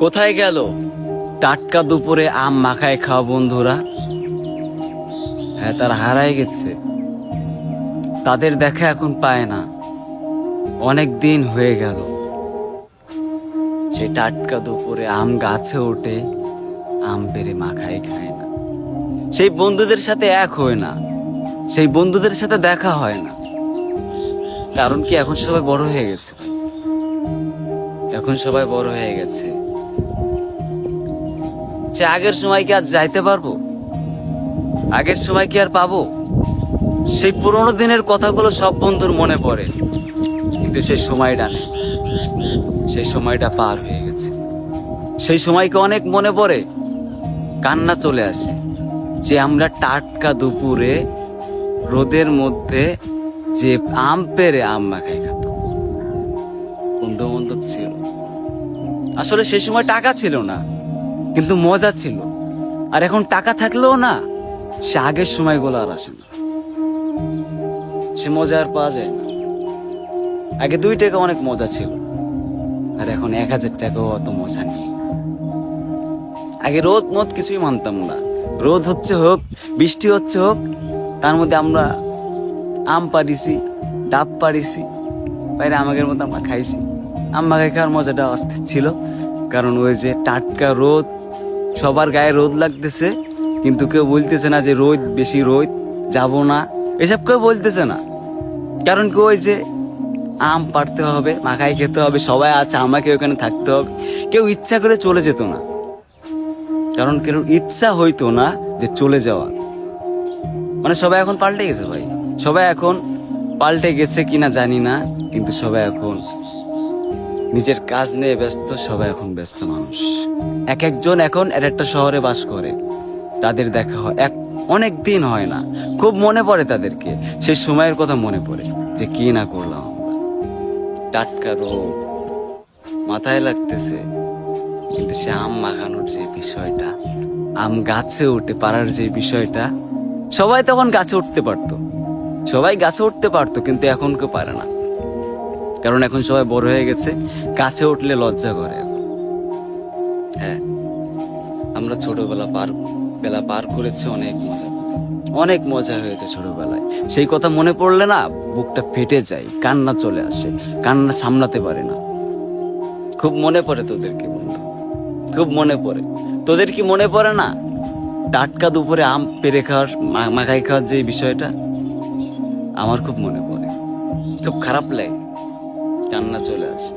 কোথায় গেল টাটকা দুপুরে আম মাখায় খাওয়া বন্ধুরা? হ্যাঁ, তারা হারায় গেছে। তাদের দেখা এখন পায় না। অনেক দিন হয়ে গেল সে টাটকা দুপুরে আম গাছে ওঠে, আম পেড়ে মাখায় খায় না। সেই বন্ধুদের সাথে এক হয় না, সেই বন্ধুদের সাথে দেখা হয় না। কারণ কি, এখন সবাই বড় হয়ে গেছে। এখন সবাই বড় হয়ে গেছে। সে আগের সময় কি আজ যাইতে পারবো? আগের সময় কি আর পাবো? সেই পুরোনো দিনের কথাগুলো সব বন্ধুর মনে পড়ে, কিন্তু সেই সময়টা নেই। সেই সময়টা পার হয়ে গেছে। সেই সময়কে অনেক মনে পড়ে, কান্না চলে আসে যে আমরা টাটকা দুপুরে রোদের মধ্যে যে আম পেড়ে আম মাখাই খেতাম। বন্ধু বান্ধব ছিল। আসলে সেই সময় টাকা ছিল না, কিন্তু মজা ছিল। আর এখন টাকা থাকলেও না, সে আগের সময়গুলো আর আসে না। সে মজা আর পাওয়া যায় না। আগে 2 টাকা অনেক মজা ছিল, আর এখন 1000 টাকাও অত মজা নেই। আগে রোদ মত কিছুই মানতাম না। রোদ হচ্ছে হোক, বৃষ্টি হচ্ছে হোক, তার মধ্যে আমরা আম পাড়িছি, ডাব পাড়িছি, বাইরে আমাদের মতো আমরা খাইছি। আম মাখাই খাওয়ার মজাটা অস্থির ছিল। কারণ ওই যে টাটকা রোদ, সবার গায়ে রোদ লাগতেছে, কিন্তু কেউ বলতেছে না যে রোদ বেশি, রোদ যাব না, এসব কেউ বলতেছে না। কারণ কি, ওই যে আম পাড়তে হবে, মাখাই খেতে হবে, সবাই আছে, আমাকে ওখানে থাকতে হবে। কেউ ইচ্ছা করে চলে যেত না, কারণ কেউ ইচ্ছা হইতো না যে চলে যাওয়ার। মানে সবাই এখন পাল্টে গেছে ভাই। সবাই এখন পাল্টে গেছে কিনা জানি না, কিন্তু সবাই এখন নিজের কাজ নিয়ে ব্যস্ত। সবাই এখন ব্যস্ত মানুষ। এক একজন এখন একটা শহরে বাস করে। তাদের দেখা হয় অনেক দিন হয় না। খুব মনে পড়ে তাদেরকে, সেই সময়ের কথা মনে পড়ে যে কি না করলাম আমরা। টাটকা রোদ মাথায় লাগতেছে, কিন্তু সে আম মাখানোর যে বিষয়টা, আম গাছে উঠে পারার যে বিষয়টা, সবাই তখন গাছে উঠতে পারতো। সবাই গাছে উঠতে পারতো, কিন্তু এখন কেউ পারে না। কারণ এখন সবাই বড় হয়ে গেছে, গাছে উঠলে লজ্জা করে এখন। হ্যাঁ, আমরা ছোটবেলা পার করেছি, অনেক মজা হয়েছে ছোটবেলায়। সেই কথা মনে পড়লে না, বুকটা ফেটে যায়, কান্না চলে আসে, কান্না সামলাতে পারে না। খুব মনে পড়ে তোদেরকে বন্ধু, খুব মনে পড়ে। তোদের কি মনে পড়ে না টাটকা দুপুরে আম পেড়ে খাওয়ার, মাখাই খাওয়ার যে বিষয়টা? আমার খুব মনে পড়ে, খুব খারাপ লাগে, কান্না চলে আসে।